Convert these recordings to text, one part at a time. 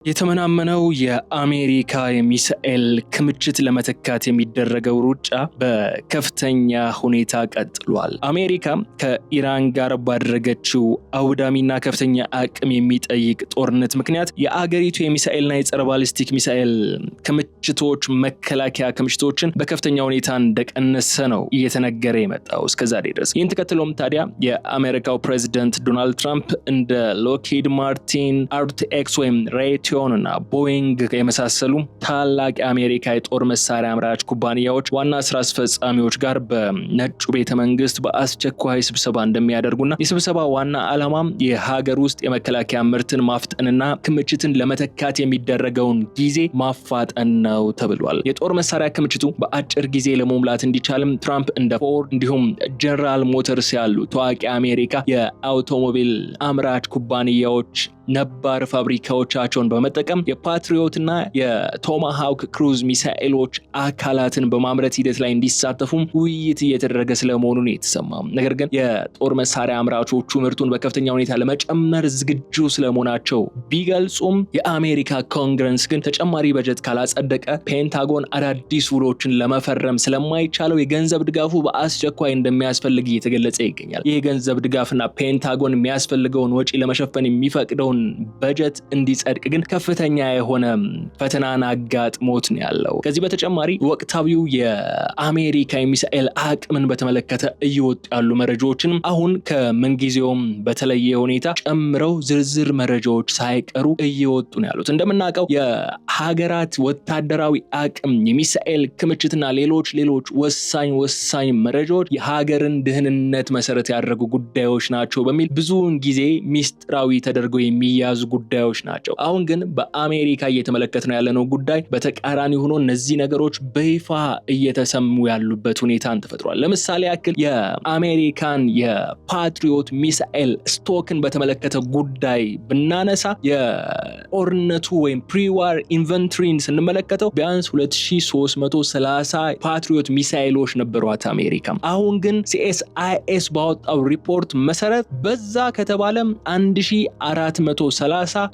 የተመናመነው የአሜሪካ የሚሳኤል ክምችት ለመተካት የሚደረገው ሩጫ በከፍተኛ ሁኔታ ቀጥሏል። አሜሪካ ከኢራን ጋር ባደረገችው አውዳሚና ከፍተኛ አቅም የሚጠይቅ ጦርነት ምክንያት የአገሪቱ የሚሳኤልና የጸረ ባሊስቲክ ሚሳኤል ክምችቶች መከላከያ ክምችቶችን በከፍተኛ ሁኔታ እንደቀነሰ ነው እየተነገረ የመጣው እስከዛሬ ድረስ። ይህን ተከትሎም ታዲያ የአሜሪካው ፕሬዚደንት ዶናልድ ትራምፕ እንደ ሎክሂድ ማርቲን፣ አርቴክስ ወይም ሬቲዮን እና ቦይንግ የመሳሰሉ ታላቅ የአሜሪካ የጦር መሳሪያ አምራች ኩባንያዎች ዋና ስራ አስፈጻሚዎች ጋር በነጩ ቤተ መንግስት በአስቸኳይ ስብሰባ እንደሚያደርጉና የስብሰባ ዋና ዓላማም የሀገር ውስጥ የመከላከያ ምርትን ማፍጠንና ክምችትን ለመተካት የሚደረገውን ጊዜ ማፋጠን ነው ተብሏል። የጦር መሳሪያ ክምችቱ በአጭር ጊዜ ለመሙላት እንዲቻልም ትራምፕ እንደ ፎርድ እንዲሁም ጀነራል ሞተርስ ያሉ ታዋቂ አሜሪካ የአውቶሞቢል አምራች ኩባንያዎች ነባር ፋብሪካዎቻቸውን በመጠቀም የፓትሪዮትና የቶማሃውክ ክሩዝ ሚሳኤሎች አካላትን በማምረት ሂደት ላይ እንዲሳተፉም ውይይት እየተደረገ ስለመሆኑ ነው የተሰማው። ነገር ግን የጦር መሳሪያ አምራቾቹ ምርቱን በከፍተኛ ሁኔታ ለመጨመር ዝግጁ ስለመሆናቸው ቢገልጹም የአሜሪካ ኮንግረስ ግን ተጨማሪ በጀት ካላጸደቀ ፔንታጎን አዳዲስ ውሎችን ለመፈረም ስለማይቻለው የገንዘብ ድጋፉ በአስቸኳይ እንደሚያስፈልግ እየተገለጸ ይገኛል። ይህ የገንዘብ ድጋፍና ፔንታጎን የሚያስፈልገውን ወጪ ለመሸፈን የሚፈቅደውን በጀት እንዲጸድቅ ግን ከፍተኛ የሆነ ፈተናን አጋጥሞት ነው ያለው። ከዚህ በተጨማሪ ወቅታዊው የአሜሪካ የሚሳኤል አቅምን በተመለከተ እየወጡ ያሉ መረጃዎችን አሁን ከምንጊዜውም በተለየ ሁኔታ ጨምረው ዝርዝር መረጃዎች ሳይቀሩ እየወጡ ነው ያሉት። እንደምናውቀው የሀገራት ወታደራዊ አቅም፣ የሚሳኤል ክምችትና ሌሎች ወሳኝ መረጃዎች የሀገርን ደህንነት መሰረት ያደረጉ ጉዳዮች ናቸው በሚል ብዙውን ጊዜ ሚስጥራዊ ተደርገው የሚያዙ ጉዳዮች ናቸው። አሁን ግን በአሜሪካ እየተመለከትነው ያለነው ጉዳይ በተቃራኒ ሆኖ እነዚህ ነገሮች በይፋ እየተሰሙ ያሉበት ሁኔታን ተፈጥሯል። ለምሳሌ ያክል የአሜሪካን የፓትሪዮት ሚሳኤል ስቶክን በተመለከተ ጉዳይ ብናነሳ የጦርነቱ ወይም ፕሪዋር ኢንቨንትሪን ስንመለከተው ቢያንስ 2330 ፓትሪዮት ሚሳኤሎች ነበሯት አሜሪካ። አሁን ግን ሲኤስአይኤስ ባወጣው ሪፖርት መሰረት በዛ ከተባለ 1430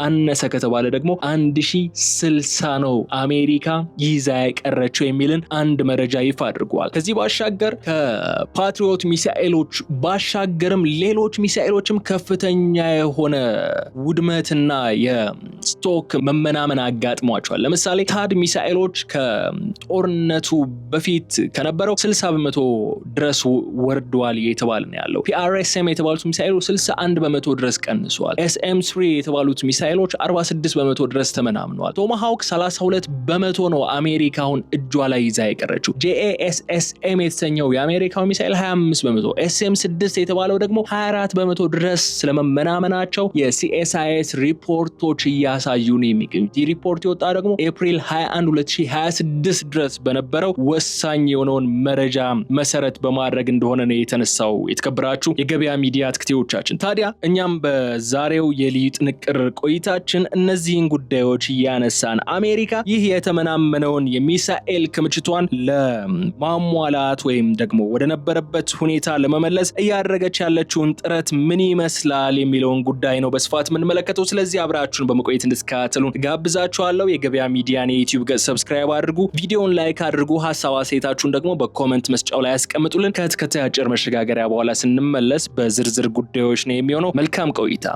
አነሰ ከተባለ ደግሞ 1060 ነው አሜሪካ ይዛ የቀረችው የሚልን አንድ መረጃ ይፋ አድርጓል። ከዚህ ባሻገር ከፓትሪዮት ሚሳኤሎች ባሻገርም ሌሎች ሚሳኤሎችም ከፍተኛ የሆነ ውድመትና የስቶክ መመናመን አጋጥሟቸዋል። ለምሳሌ ታድ ሚሳኤሎች ከጦርነቱ በፊት ከነበረው 60% ድረስ ወርደዋል የተባለ ነው ያለው። ፒአርኤስኤም የተባሉት ሚሳኤሎች 61% ድረስ ቀንሷል። ኤስኤም3 የተባሉት ሚሳኤሎች 46% ድረስ ተመናምነዋል። ቶማሃውክ 32% ነው አሜሪካ አሁን እጇ ላይ ይዛ የቀረችው። ጄኤስኤስኤም የተሰኘው የአሜሪካው ሚሳኤል 25%፣ ኤስኤም6 የተባለው ደግሞ 24% ድረስ ስለመመናመናቸው የሲኤስአይኤስ ሪፖርቶች እያሳዩ ነው የሚገኙት። ይህ ሪፖርት የወጣ ደግሞ ኤፕሪል 21 2026 ድረስ በነበረው ወሳኝ የሆነውን መረጃ መሰረት በማድረግ እንደሆነ ነው የተነሳው። የተከበራችሁ የገበያ ሚዲያ ተከታታዮቻችን ታዲያ እኛም በዛሬው የልዩ ጥንቅር ቆይታችን እነዚህን ጉዳዮች እያነሳን አሜሪካ ይህ የተመናመነውን የሚሳኤል ክምችቷን ለማሟላት ወይም ደግሞ ወደ ነበረበት ሁኔታ ለመመለስ እያደረገች ያለችውን ጥረት ምን ይመስላል የሚለውን ጉዳይ ነው በስፋት የምንመለከተው። ስለዚህ አብራችሁን በመቆየት እንድትከታተሉን ጋብዛችኋለሁ። የገበያ ሚዲያን የዩቲዩብ ገጽ ሰብስክራይብ አድርጉ፣ ቪዲዮውን ላይክ አድርጉ፣ ሐሳብ አስተያየታችሁን ደግሞ በኮሜንት መስጫው ላይ ያስቀምጡልን። ከተከታታይ አጭር መሸጋገሪያ በኋላ ስንመለስ በዝርዝር ጉዳዮች ነው የሚሆነው። መልካም ቆይታ።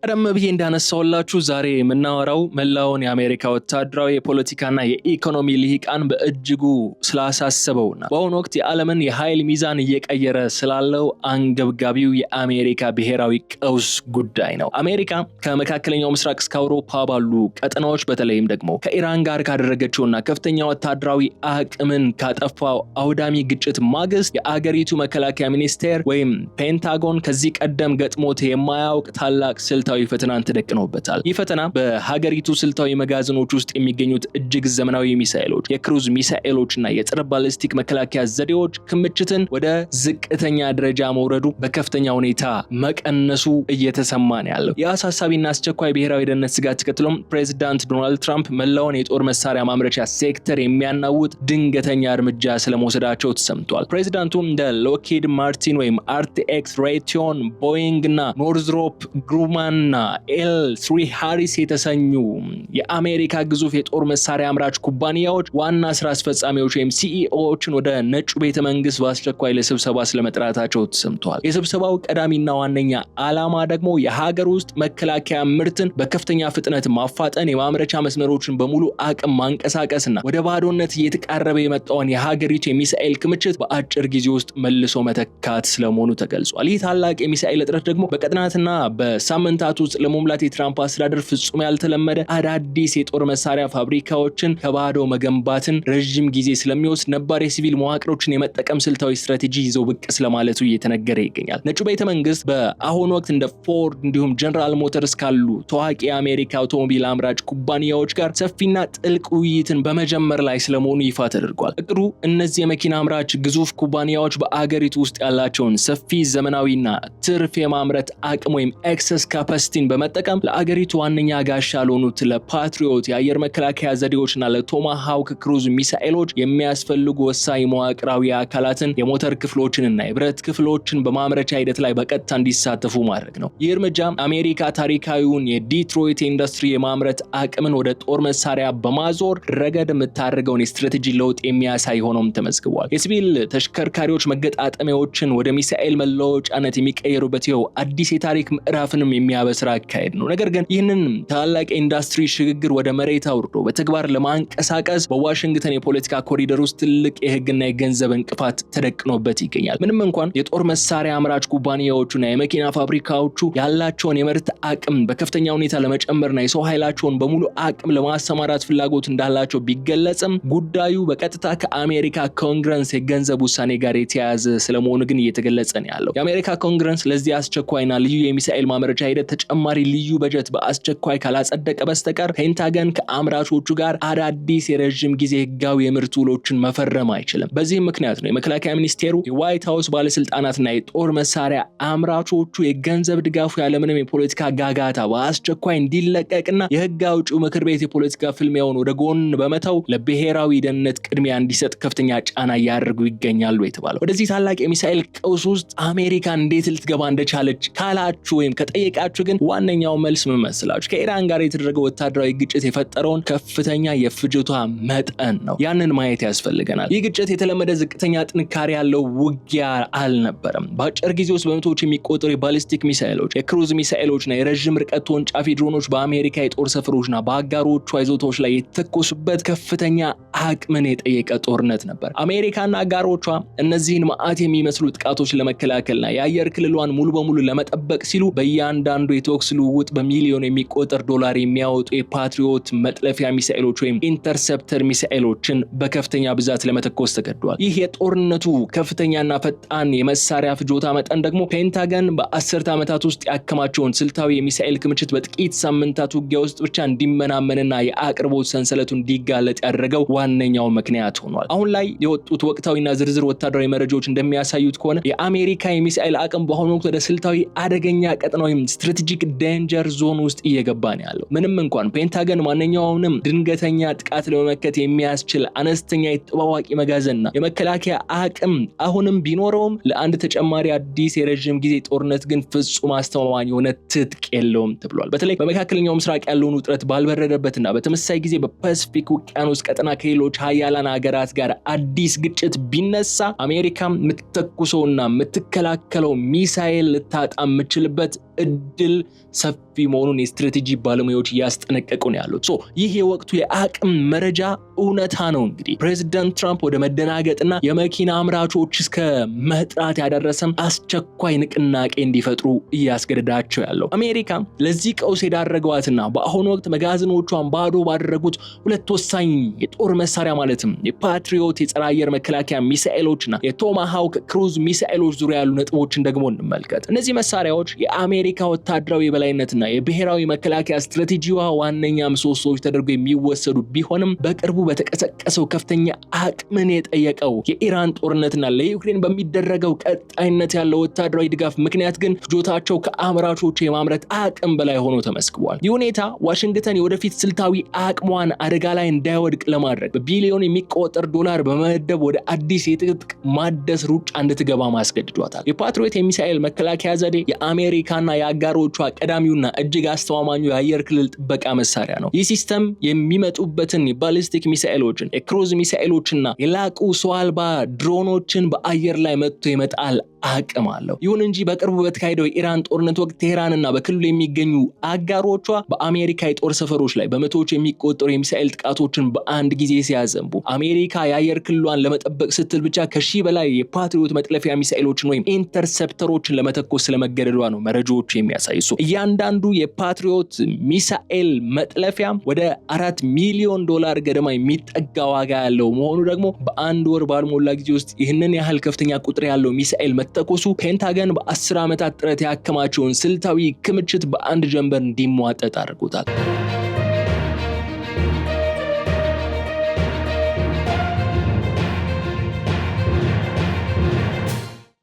ቀደም ብዬ እንዳነሳውላችሁ ዛሬ የምናወራው መላውን የአሜሪካ ወታደራዊ የፖለቲካና የኢኮኖሚ ልሂቃን በእጅጉ ስላሳሰበውና በአሁኑ ወቅት የዓለምን የኃይል ሚዛን እየቀየረ ስላለው አንገብጋቢው የአሜሪካ ብሔራዊ ቀውስ ጉዳይ ነው። አሜሪካ ከመካከለኛው ምስራቅ እስከ አውሮፓ ባሉ ቀጠናዎች በተለይም ደግሞ ከኢራን ጋር ካደረገችውና ከፍተኛ ወታደራዊ አቅምን ካጠፋው አውዳሚ ግጭት ማግስት የአገሪቱ መከላከያ ሚኒስቴር ወይም ፔንታጎን ከዚህ ቀደም ገጥሞት የማያውቅ ታላቅ ስልታዊ መሰረታዊ ፈተናን ተደቅኖበታል። ይህ ፈተና በሀገሪቱ ስልታዊ መጋዘኖች ውስጥ የሚገኙት እጅግ ዘመናዊ ሚሳኤሎች፣ የክሩዝ ሚሳኤሎችና የጸረ ባሊስቲክ መከላከያ ዘዴዎች ክምችትን ወደ ዝቅተኛ ደረጃ መውረዱ በከፍተኛ ሁኔታ መቀነሱ እየተሰማ ነው ያለው። የአሳሳቢና አስቸኳይ ብሔራዊ ደህንነት ስጋት ተከትሎም ፕሬዚዳንት ዶናልድ ትራምፕ መላውን የጦር መሳሪያ ማምረቻ ሴክተር የሚያናውጥ ድንገተኛ እርምጃ ስለመውሰዳቸው ተሰምቷል። ፕሬዚዳንቱ እንደ ሎክሂድ ማርቲን ወይም አርቲኤክስ፣ ሬቲዮን፣ ቦይንግ እና ኖርዝሮፕ ግሩማን እና ኤል3 ሃሪስ የተሰኙ የአሜሪካ ግዙፍ የጦር መሳሪያ አምራች ኩባንያዎች ዋና ስራ አስፈጻሚዎች ወይም ሲኢኦዎችን ወደ ነጩ ቤተ መንግስት በአስቸኳይ ለስብሰባ ስለመጥራታቸው ተሰምቷል። የስብሰባው ቀዳሚና ዋነኛ ዓላማ ደግሞ የሀገር ውስጥ መከላከያ ምርትን በከፍተኛ ፍጥነት ማፋጠን፣ የማምረቻ መስመሮችን በሙሉ አቅም ማንቀሳቀስና ወደ ባዶነት እየተቃረበ የመጣውን የሀገሪቱ የሚሳኤል ክምችት በአጭር ጊዜ ውስጥ መልሶ መተካት ስለመሆኑ ተገልጿል። ይህ ታላቅ የሚሳኤል እጥረት ደግሞ በቀጠናትና በሳምንታት ውስጥ ለመሙላት የትራምፕ አስተዳደር ፍጹም ያልተለመደ አዳዲስ የጦር መሳሪያ ፋብሪካዎችን ከባዶ መገንባትን ረጅም ጊዜ ስለሚወስድ ነባር የሲቪል መዋቅሮችን የመጠቀም ስልታዊ ስትራቴጂ ይዘው ብቅ ስለማለቱ እየተነገረ ይገኛል። ነጩ ቤተ መንግስት በአሁኑ ወቅት እንደ ፎርድ እንዲሁም ጀነራል ሞተርስ ካሉ ታዋቂ የአሜሪካ አውቶሞቢል አምራች ኩባንያዎች ጋር ሰፊና ጥልቅ ውይይትን በመጀመር ላይ ስለመሆኑ ይፋ ተደርጓል። እቅዱ እነዚህ የመኪና አምራች ግዙፍ ኩባንያዎች በአገሪቱ ውስጥ ያላቸውን ሰፊ ዘመናዊና ትርፍ የማምረት አቅም ወይም ኤክሰስ ካፓሲቲን በመጠቀም ለአገሪቱ ዋነኛ ጋሻ ለሆኑት ለፓትሪዮት የአየር መከላከያ ዘዴዎችና ለቶማሃውክ ክሩዝ ሚሳኤሎች የሚያስፈልጉ ወሳኝ መዋቅራዊ አካላትን፣ የሞተር ክፍሎችንና የብረት ክፍሎችን በማምረቻ ሂደት ላይ በቀጥታ እንዲሳተፉ ማድረግ ነው። ይህ እርምጃ አሜሪካ ታሪካዊውን የዲትሮይት ኢንዱስትሪ የማምረት አቅምን ወደ ጦር መሳሪያ በማዞር ረገድ የምታደርገውን የስትራቴጂ ለውጥ የሚያሳይ ሆኖም ተመዝግቧል። የሲቪል ተሽከርካሪዎች መገጣጠሚያዎችን ወደ ሚሳኤል መለወጫነት የሚቀየሩበት ይኸው አዲስ የታሪክ ምዕራፍንም የሚያበስር አካሄድ ነው። ነገር ግን ይህንን ታላቅ የኢንዱስትሪ ሽግግር ወደ መሬት አውርዶ በተግባር ለማንቀሳቀስ በዋሽንግተን የፖለቲካ ኮሪደር ውስጥ ትልቅ የህግና የገንዘብ እንቅፋት ተደቅኖበት ይገኛል። ምንም እንኳን የጦር መሳሪያ አምራች ኩባንያዎቹና የመኪና ፋብሪካዎቹ ያላቸውን የምርት አቅም በከፍተኛ ሁኔታ ለመጨመርና የሰው ኃይላቸውን በሙሉ አቅም ለማሰማራት ፍላጎት እንዳላቸው ቢገለጽም ጉዳዩ በቀጥታ ከአሜሪካ ኮንግረስ የገንዘብ ውሳኔ ጋር የተያያዘ ስለመሆኑ ግን እየተገለጸ ነው ያለው። የአሜሪካ ኮንግረስ ለዚህ አስቸኳይና ልዩ የሚሳኤል ማምረቻ ሂደት ተጨማሪ ልዩ በጀት በአስቸኳይ ካላጸደቀ በስተቀር ፔንታገን ከአምራቾቹ ጋር አዳዲስ የረጅም ጊዜ ህጋዊ የምርት ውሎችን መፈረም አይችልም። በዚህም ምክንያት ነው የመከላከያ ሚኒስቴሩ፣ የዋይት ሃውስ ባለስልጣናትና የጦር መሳሪያ አምራቾቹ የገንዘብ ድጋፉ ያለምንም የፖለቲካ ጋጋታ በአስቸኳይ እንዲለቀቅና የህግ አውጪው ምክር ቤት የፖለቲካ ፍልሚያውን ወደ ጎን በመተው ለብሔራዊ ደህንነት ቅድሚያ እንዲሰጥ ከፍተኛ ጫና እያደረጉ ይገኛሉ የተባለው። ወደዚህ ታላቅ የሚሳኤል ቀውስ ውስጥ አሜሪካ እንዴት ልትገባ እንደቻለች ካላችሁ ወይም ከጠየቃችሁ ግን ዋነኛው መልስ ምን መስላችሁ? ከኢራን ጋር የተደረገው ወታደራዊ ግጭት የፈጠረውን ከፍተኛ የፍጆታ መጠን ነው። ያንን ማየት ያስፈልገናል። ይህ ግጭት የተለመደ ዝቅተኛ ጥንካሬ ያለው ውጊያ አልነበረም። በአጭር ጊዜ ውስጥ በመቶዎች የሚቆጠሩ የባሊስቲክ ሚሳኤሎች፣ የክሩዝ ሚሳኤሎችና የረዥም ርቀት ተወንጫፊ ድሮኖች በአሜሪካ የጦር ሰፈሮችና በአጋሮቿ ይዞታዎች ላይ የተተኮሱበት ከፍተኛ አቅምን የጠየቀ ጦርነት ነበር። አሜሪካና አጋሮቿ እነዚህን መዓት የሚመስሉ ጥቃቶች ለመከላከልና የአየር ክልሏን ሙሉ በሙሉ ለመጠበቅ ሲሉ በእያንዳንዱ የተኩስ ልውውጥ በሚሊዮን የሚቆጠር ዶላር የሚያወጡ የፓትሪዮት መጥለፊያ ሚሳኤሎች ወይም ኢንተርሴፕተር ሚሳኤሎችን በከፍተኛ ብዛት ለመተኮስ ተገዷል። ይህ የጦርነቱ ከፍተኛና ፈጣን የመሳሪያ ፍጆታ መጠን ደግሞ ፔንታገን በ10 ዓመታት ውስጥ ያከማቸውን ስልታዊ የሚሳኤል ክምችት በጥቂት ሳምንታት ውጊያ ውስጥ ብቻ እንዲመናመንና የአቅርቦት ሰንሰለቱ እንዲጋለጥ ያደረገው ዋነኛው ምክንያት ሆኗል። አሁን ላይ የወጡት ወቅታዊና ዝርዝር ወታደራዊ መረጃዎች እንደሚያሳዩት ከሆነ የአሜሪካ የሚሳኤል አቅም በአሁኑ ወቅት ወደ ስልታዊ አደገኛ ቀጠና ወይም ስትራቴጂክ ዴንጀር ዞን ውስጥ እየገባ ነው ያለው። ምንም እንኳን ፔንታገን ማንኛውንም ድንገተኛ ጥቃት ለመመከት የሚያስችል አነስተኛ የተጠባባቂ መጋዘንና የመከላከያ አቅም አሁንም ቢኖረውም ለአንድ ተጨማሪ አዲስ የረጅም ጊዜ ጦርነት ግን ፍጹም አስተማማኝ የሆነ ትጥቅ የለውም ተብሏል። በተለይ በመካከለኛው ምስራቅ ያለውን ውጥረት ባልበረደበትና በተመሳሳይ ጊዜ በፓሲፊክ ውቅያኖስ ቀጠና ከሌሎች ሀያላን ሀገራት ጋር አዲስ ግጭት ቢነሳ አሜሪካ የምትተኩሰውና የምትከላከለው ሚሳኤል ልታጣ የምችልበት እድል ሰፊ መሆኑን የስትራቴጂ ባለሙያዎች እያስጠነቀቁ ነው ያሉት። ይህ የወቅቱ የአቅም መረጃ እውነታ ነው። እንግዲህ ፕሬዚዳንት ትራምፕ ወደ መደናገጥና የመኪና አምራቾች እስከ መጥራት ያደረሰም አስቸኳይ ንቅናቄ እንዲፈጥሩ እያስገደዳቸው ያለው አሜሪካ ለዚህ ቀውስ የዳረገዋትና በአሁኑ ወቅት መጋዘኖቿን ባዶ ባደረጉት ሁለት ወሳኝ የጦር መሳሪያ ማለትም የፓትሪዮት የጸረ አየር መከላከያ ሚሳኤሎችና የቶማሃውክ ክሩዝ ሚሳኤሎች ዙሪያ ያሉ ነጥቦችን ደግሞ እንመልከት። እነዚህ መሳሪያዎች የአሜሪካ ወታደራዊ የበላይነትና የብሔራዊ መከላከያ ስትራቴጂዋ ዋነኛ ምሰሶዎች ተደርገው የሚወሰዱ ቢሆንም በቅርቡ በተቀሰቀሰው ከፍተኛ አቅምን የጠየቀው የኢራን ጦርነትና ለዩክሬን በሚደረገው ቀጣይነት ያለው ወታደራዊ ድጋፍ ምክንያት ግን ፍጆታቸው ከአምራቾቹ የማምረት አቅም በላይ ሆኖ ተመስክሯል። ይህ ሁኔታ ዋሽንግተን የወደፊት ስልታዊ አቅሟን አደጋ ላይ እንዳይወድቅ ለማድረግ በቢሊዮን የሚቆጠር ዶላር በመመደብ ወደ አዲስ የትጥቅ ማደስ ሩጫ እንድትገባ ማስገድዷታል። የፓትሪዮት የሚሳኤል መከላከያ ዘዴ የአሜሪካና የአጋሮቿ ቀዳሚውና እጅግ አስተማማኙ የአየር ክልል ጥበቃ መሳሪያ ነው። ይህ ሲስተም የሚመጡበትን የባሊስቲክ ሚሳኤሎችን፣ የክሩዝ ሚሳኤሎችና የላቁ ሰው አልባ ድሮኖችን በአየር ላይ መጥቶ ይመጣል አቅም አለው። ይሁን እንጂ በቅርቡ በተካሄደው የኢራን ጦርነት ወቅት ቴህራንና በክልሉ የሚገኙ አጋሮቿ በአሜሪካ የጦር ሰፈሮች ላይ በመቶዎች የሚቆጠሩ የሚሳኤል ጥቃቶችን በአንድ ጊዜ ሲያዘንቡ አሜሪካ የአየር ክልሏን ለመጠበቅ ስትል ብቻ ከ1000 በላይ የፓትሪዮት መጥለፊያ ሚሳኤሎችን ወይም ኢንተርሴፕተሮችን ለመተኮስ ስለመገደዷ ነው መረጃዎቹ የሚያሳይሱ። እያንዳንዱ የፓትሪዮት ሚሳኤል መጥለፊያ ወደ $4 ሚሊዮን ገደማ የሚጠጋ ዋጋ ያለው መሆኑ ደግሞ በአንድ ወር ባልሞላ ጊዜ ውስጥ ይህንን ያህል ከፍተኛ ቁጥር ያለው ሚሳኤል ተኮሱ ፔንታገን በ10 ዓመታት ጥረት ያከማቸውን ስልታዊ ክምችት በአንድ ጀንበር እንዲሟጠጥ አድርጎታል።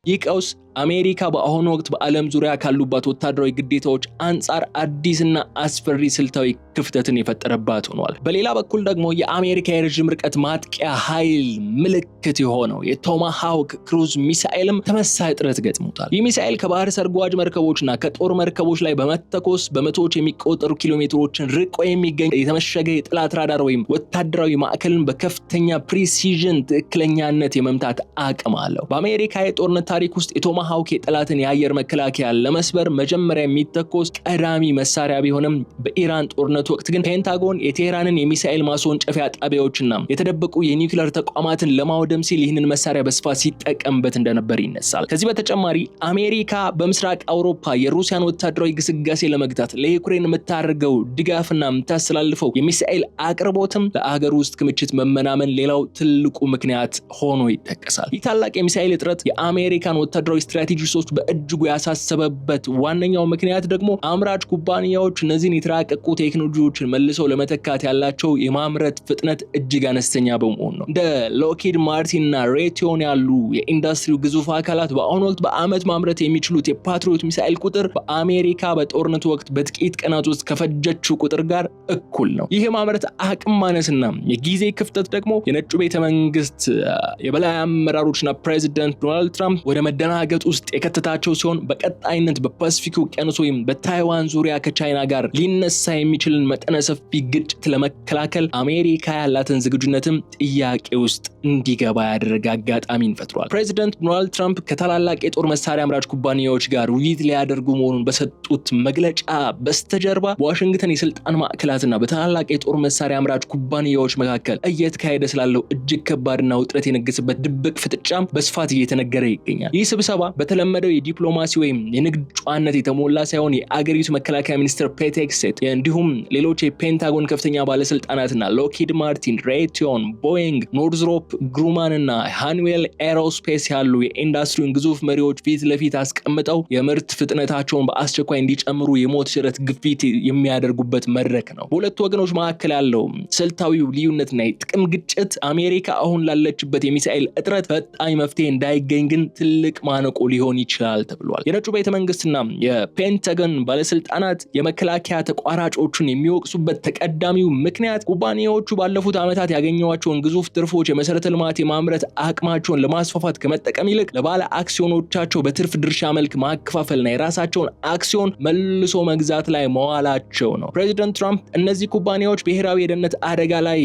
ይህ ቀውስ አሜሪካ በአሁኑ ወቅት በዓለም ዙሪያ ካሉባት ወታደራዊ ግዴታዎች አንጻር አዲስና አስፈሪ ስልታዊ ክፍተትን የፈጠረባት ሆኗል። በሌላ በኩል ደግሞ የአሜሪካ የረጅም ርቀት ማጥቂያ ኃይል ምልክት የሆነው የቶማሃውክ ክሩዝ ሚሳኤልም ተመሳሳይ ጥረት ገጥሞታል። ይህ ሚሳኤል ከባህር ሰርጓጅ መርከቦችና ከጦር መርከቦች ላይ በመተኮስ በመቶዎች የሚቆጠሩ ኪሎሜትሮችን ርቆ የሚገኝ የተመሸገ የጠላት ራዳር ወይም ወታደራዊ ማዕከልን በከፍተኛ ፕሪሲዥን ትክክለኛነት የመምታት አቅም አለው። በአሜሪካ የጦርነት ታሪክ ውስጥ የቶማሃውክ የጠላትን የአየር መከላከያ ለመስበር መጀመሪያ የሚተኮስ ቀዳሚ መሳሪያ ቢሆንም በኢራን ጦርነት ወቅት ግን ፔንታጎን የቴህራንን የሚሳኤል ማስወንጨፊያ ጣቢያዎችና የተደበቁ የኒውክሌር ተቋማትን ለማውደም ሲል ይህንን መሳሪያ በስፋት ሲጠቀምበት እንደነበር ይነሳል። ከዚህ በተጨማሪ አሜሪካ በምስራቅ አውሮፓ የሩሲያን ወታደራዊ ግስጋሴ ለመግታት ለዩክሬን የምታደርገው ድጋፍና የምታስተላልፈው የሚሳኤል አቅርቦትም ለአገር ውስጥ ክምችት መመናመን ሌላው ትልቁ ምክንያት ሆኖ ይጠቀሳል። ይህ ታላቅ የሚሳኤል እጥረት የአሜሪካን ወታደራዊ ስትራቴጂስቶች በእጅጉ ያሳሰበበት ዋነኛው ምክንያት ደግሞ አምራች ኩባንያዎች እነዚህን የተራቀቁ ቴክኖሎጂዎችን መልሰው ለመተካት ያላቸው የማምረት ፍጥነት እጅግ አነስተኛ በመሆኑ ነው። እንደ ሎኪድ ማርቲን እና ሬቲዮን ያሉ የኢንዱስትሪው ግዙፍ አካላት በአሁኑ ወቅት በአመት ማምረት የሚችሉት የፓትሪዮት ሚሳኤል ቁጥር በአሜሪካ በጦርነቱ ወቅት በጥቂት ቀናት ውስጥ ከፈጀችው ቁጥር ጋር እኩል ነው። ይህ የማምረት አቅም ማነስና የጊዜ ክፍተት ደግሞ የነጩ ቤተ መንግስት የበላይ አመራሮችና ፕሬዚደንት ዶናልድ ትራምፕ ወደ መደናገጥ ውስጥ የከተታቸው ሲሆን በቀጣይነት በፓሲፊክ ውቅያኖስ ወይም በታይዋን ዙሪያ ከቻይና ጋር ሊነሳ የሚችልን መጠነ ሰፊ ግጭት ለመከላከል አሜሪካ ያላትን ዝግጁነትም ጥያቄ ውስጥ እንዲገባ ያደረገ አጋጣሚን ፈጥሯል። ፕሬዚደንት ዶናልድ ትራምፕ ከታላላቅ የጦር መሳሪያ አምራች ኩባንያዎች ጋር ውይይት ሊያደርጉ መሆኑን በሰጡት መግለጫ በስተጀርባ በዋሽንግተን የስልጣን ማዕከላትና በታላላቅ የጦር መሳሪያ አምራች ኩባንያዎች መካከል እየተካሄደ ስላለው እጅግ ከባድና ውጥረት የነገሰበት ድብቅ ፍጥጫም በስፋት እየተነገረ ይገኛል። ይህ ስብሰባ በተለመደው የዲፕሎማሲ ወይም የንግድ ጨዋነት የተሞላ ሳይሆን የአገሪቱ መከላከያ ሚኒስትር ፔት ሄግሴት እንዲሁም ሌሎች የፔንታጎን ከፍተኛ ባለስልጣናትና ሎኪድ ማርቲን፣ ሬቲዮን፣ ቦይንግ፣ ኖርዝሮፕ ግሩማን እና ሃንዌል ኤሮስፔስ ያሉ የኢንዱስትሪውን ግዙፍ መሪዎች ፊት ለፊት አስቀምጠው የምርት ፍጥነታቸውን በአስቸኳይ እንዲጨምሩ የሞት ሽረት ግፊት የሚያደርጉበት መድረክ ነው። በሁለቱ ወገኖች መካከል ያለው ስልታዊው ልዩነትና የጥቅም ግጭት አሜሪካ አሁን ላለችበት የሚሳኤል እጥረት ፈጣኝ መፍትሄ እንዳይገኝ ግን ትልቅ ማነቆ ሊሆን ይችላል ተብሏል። የነጩ ቤተ መንግስትና የፔንታገን ባለስልጣናት የመከላከያ ተቋራጮቹን የሚወቅሱበት ተቀዳሚው ምክንያት ኩባንያዎቹ ባለፉት ዓመታት ያገኘዋቸውን ግዙፍ ትርፎች የመሰረተ ልማት የማምረት አቅማቸውን ለማስፋፋት ከመጠቀም ይልቅ ለባለ አክሲዮኖቻቸው በትርፍ ድርሻ መልክ ማከፋፈልና የራሳቸውን አክሲዮን መልሶ መግዛት ላይ መዋላቸው ነው። ፕሬዚደንት ትራምፕ እነዚህ ኩባንያዎች ብሔራዊ የደህንነት አደጋ ላይ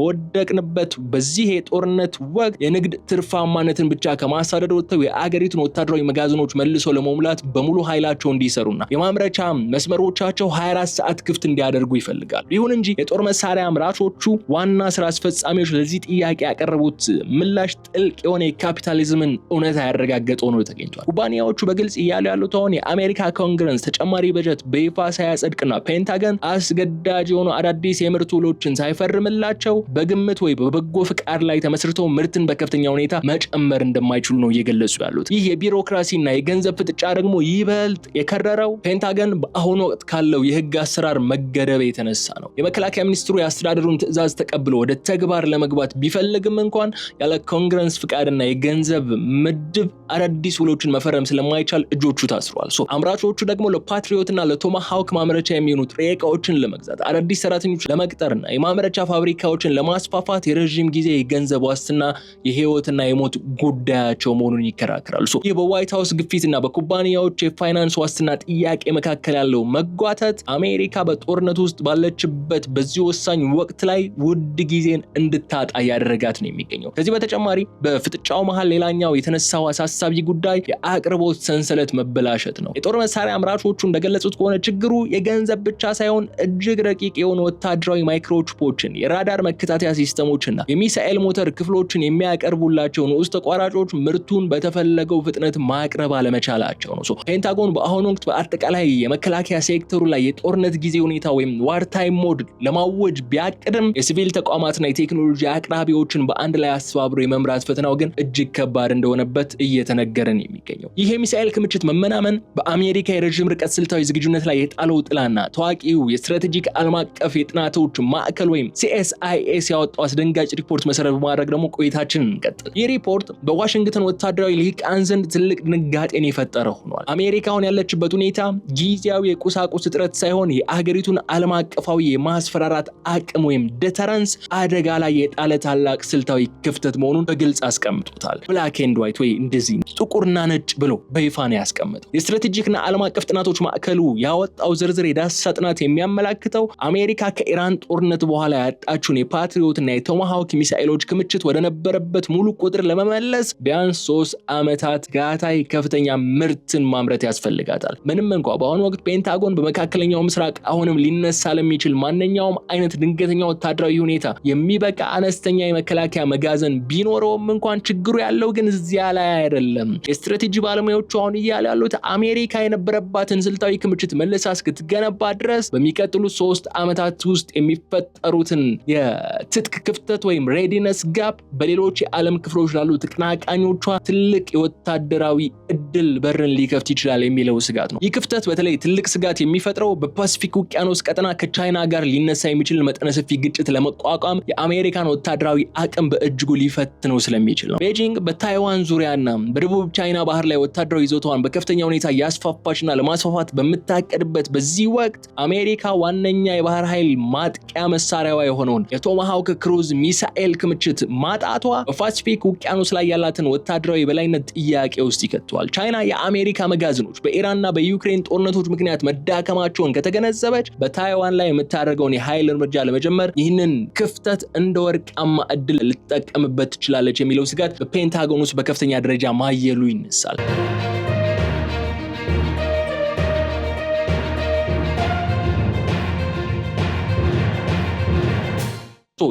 በወደቅንበት በዚህ የጦርነት ወቅት የንግድ ትርፋማነትን ብቻ ከማሳደድ ወጥተው የአገሪቱን ወታደራዊ መጋዘኖች መልሶ ለመሙላት በሙሉ ኃይላቸው እንዲሰሩና የማምረቻ መስመሮቻቸው 24 ሰዓት ክፍት እንዲያደርጉ ይፈልጋሉ። ይሁን እንጂ የጦር መሳሪያ አምራቾቹ ዋና ስራ አስፈጻሚዎች ለዚህ ጥያቄ ያቀረቡት ምላሽ ጥልቅ የሆነ የካፒታሊዝምን እውነታ ያረጋገጠ ሆኖ ተገኝቷል። ኩባንያዎቹ በግልጽ እያሉ ያሉት አሁን የአሜሪካ ኮንግረስ ተጨማሪ በጀት በይፋ ሳያጸድቅና ፔንታገን አስገዳጅ የሆኑ አዳዲስ የምርት ውሎችን ሳይፈርምላቸው በግምት ወይ በበጎ ፍቃድ ላይ ተመስርተው ምርትን በከፍተኛ ሁኔታ መጨመር እንደማይችሉ ነው እየገለጹ ያሉት። ይህ የቢሮክራሲና የገንዘብ ፍጥጫ ደግሞ ይበልጥ የከረረው ፔንታገን በአሁኑ ወቅት ካለው የህግ አሰራር መገደብ የተነሳ ነው። የመከላከያ ሚኒስትሩ የአስተዳደሩን ትዕዛዝ ተቀብሎ ወደ ተግባር ለመግባት ቢፈልግም እንኳን ያለ ኮንግረስ ፍቃድና የገንዘብ ምድብ አዳዲስ ውሎችን መፈረም ስለማይቻል እጆቹ ታስሯል። አምራቾቹ ደግሞ ለፓትሪዮትና ለቶማሃውክ ማምረቻ የሚሆኑ ጥሬ ዕቃዎችን ለመግዛት አዳዲስ ሰራተኞች ለመቅጠርና የማምረቻ ፋብሪካዎችን ለማስፋፋት የረዥም ጊዜ የገንዘብ ዋስትና የህይወትና የሞት ጉዳያቸው መሆኑን ይከራከራሉ። ይህ በዋይት ሃውስ ግፊትና በኩባንያዎች የፋይናንስ ዋስትና ጥያቄ መካከል ያለው መጓተት አሜሪካ በጦርነት ውስጥ ባለችበት በዚህ ወሳኝ ወቅት ላይ ውድ ጊዜን እንድታጣ ያደረጋት ነው የሚገኘው። ከዚህ በተጨማሪ በፍጥጫው መሃል ሌላኛው የተነሳው አሳሳቢ ጉዳይ የአቅርቦት ሰንሰለት መበላሸት ነው። የጦር መሳሪያ አምራቾቹ እንደገለጹት ከሆነ ችግሩ የገንዘብ ብቻ ሳይሆን እጅግ ረቂቅ የሆኑ ወታደራዊ ማይክሮቺፖችን፣ የራዳር መከታተያ ሲስተሞችና የሚሳኤል ሞተር ክፍሎችን የሚያቀርቡላቸው ንዑስ ተቋራጮች ምርቱን በተፈለገው ፍጥነት ማቅረብ አለመቻላቸው ነው። ፔንታጎን በአሁኑ ወቅት በአጠቃላይ የመከላከያ ሴክተሩ ላይ የጦርነት ጊዜ ሁኔታ ወይም ዋር ታይም ሞድ ለማወጅ ቢያቅድም የሲቪል ተቋማትና የቴክኖሎጂ አቅራቢዎችን በአንድ ላይ አስተባብሮ የመምራት ፈተናው ግን እጅግ ከባድ እንደሆነበት እየተነገረን የሚገኘው ይሄ ሚሳኤል ክምችት መመናመን በአሜሪካ የረዥም ርቀት ስልታዊ ዝግጁነት ላይ የጣለው ጥላና ታዋቂው የስትራቴጂክ ዓለም አቀፍ የጥናቶች ማዕከል ወይም CSIS ያወጣው አስደንጋጭ ሪፖርት መሰረት በማድረግ ደግሞ ቆይታችንን እንቀጥል። ይህ ሪፖርት በዋሽንግተን ወታደራዊ ልሂቃን ዘንድ ትልቅ ድንጋጤን የፈጠረ ሆኗል። አሜሪካ አሁን ያለችበት ሁኔታ ጊዜያዊ የቁሳቁስ እጥረት ሳይሆን የአገሪቱን ዓለም አቀፋዊ የማስፈራራት አቅም ወይም ዴተረንስ አደጋ ላይ የጣለ ታላቅ ስልታዊ ክፍተት መሆኑን በግልጽ አስቀምጦታል። ብላክ ኤንድ ዋይት ወይ እንደዚህ ጥቁርና ነጭ ብሎ በይፋ ነው ያስቀመጠው። የስትራቴጂክና ዓለም አቀፍ ጥናቶች ማዕከሉ ያወጣው ዝርዝር የዳሰሳ ጥናት የሚያመላክተው አሜሪካ ከኢራን ጦርነት በኋላ ያጣችውን የፓትሪዮትና የቶማሃውክ ሚሳኤሎች ክምችት ወደ ነበረበት ሙሉ ቁጥር ለመመለስ ቢያንስ 3 ዓመታት ጋታይ ከፍተኛ ምርትን ማምረት ያስፈልጋታል። ምንም እንኳን በአሁኑ ወቅት ፔንታጎን በመካከለኛው ምስራቅ አሁንም ሊነሳ ለሚችል ማንኛውም አይነት ድንገተኛ ወታደራዊ ሁኔታ የሚበቃ አነስተኛ የመከላከያ መጋዘን ቢኖረውም እንኳን ችግሩ ያለው ግን እዚያ ላይ አይደለም። የስትራቴጂ ባለሙያዎቹ አሁን እያሉ ያሉት አሜሪካ የነበረባትን ስልታዊ ክምችት መልሳ እስክትገነባ ድረስ በሚቀጥሉት 3 ዓመታት ውስጥ የሚፈጠሩትን የትጥቅ ክፍተት ወይም ሬዲነስ ጋፕ በሌሎች የዓለም ክፍሎች ላሉ ተቀናቃኞቿ ትልቅ የወታደራዊ እድል በርን ሊከፍት ይችላል የሚለው ስጋት ነው። ይህ ክፍተት በተለይ ትልቅ ስጋት የሚፈጥረው በፓሲፊክ ውቅያኖስ ቀጠና ከቻይና ጋር ሊነሳ የሚችል መጠነ ሰፊ ግጭት ለመቋቋም የአሜሪካን ወታደራዊ አቅም በእጅጉ ሊፈትነው ስለሚችል ነው። ቤጂንግ በታይዋን ዙሪያና በደቡብ ቻይና ባህር ላይ ወታደራዊ ይዞታዋን በከፍተኛ ሁኔታ ያስፋፋችና ለማስፋፋት በምታቀድበት በዚህ ወቅት አሜሪካ ዋነኛ የባህር ኃይል ማጥቂያ መሳሪያዋ የሆነውን የቶማሃውክ ክሩዝ ሚሳኤል ክምችት ማጣቷ በፓሲፊክ ውቅያኖስ ላይ ያላትን ወታደራዊ በላይነት ጥያቄ ውስጥ ይከተዋል። ቻይና የአሜሪካ መጋዘኖች በኢራንና በዩክሬን ጦርነቶች ምክንያት መዳከማቸውን ከተገነዘበች በታይዋን ላይ የምታደርገውን የኃይል እርምጃ ለመጀመር ይህንን ክፍተት እንደ ወርቃማ እድል ልትጠቀምበት ትችላለች የሚለው ስጋት በፔንታጎን ውስጥ በከፍተኛ ደረጃ ማየሉ ይነሳል።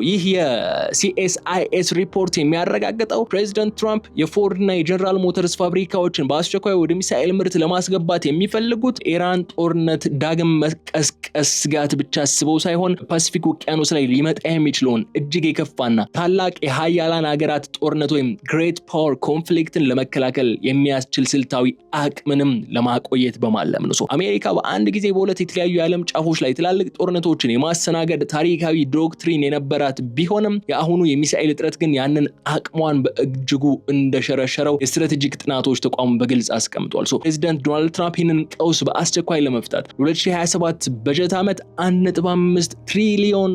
ይህ የCSIS ሪፖርት የሚያረጋግጠው ፕሬዚደንት ትራምፕ የፎርድና የጀነራል ሞተርስ ፋብሪካዎችን በአስቸኳይ ወደ ሚሳኤል ምርት ለማስገባት የሚፈልጉት ኢራን ጦርነት ዳግም መቀስቀስ ስጋት ብቻ አስበው ሳይሆን ፓሲፊክ ውቅያኖስ ላይ ሊመጣ የሚችለውን እጅግ የከፋና ታላቅ የሀያላን ሀገራት ጦርነት ወይም ግሬት ፓወር ኮንፍሊክትን ለመከላከል የሚያስችል ስልታዊ አቅምንም ለማቆየት በማለም ነው። አሜሪካ በአንድ ጊዜ በሁለት የተለያዩ የዓለም ጫፎች ላይ ትላልቅ ጦርነቶችን የማስተናገድ ታሪካዊ ዶክትሪን የነበራት ቢሆንም የአሁኑ የሚሳኤል እጥረት ግን ያንን አቅሟን በእጅጉ እንደሸረሸረው የስትራቴጂክ ጥናቶች ተቋሙ በግልጽ አስቀምጧል። ፕሬዚዳንት ዶናልድ ትራምፕ ይህንን ቀውስ በአስቸኳይ ለመፍታት ለ2027 በጀት ዓመት $1.5 ትሪሊዮን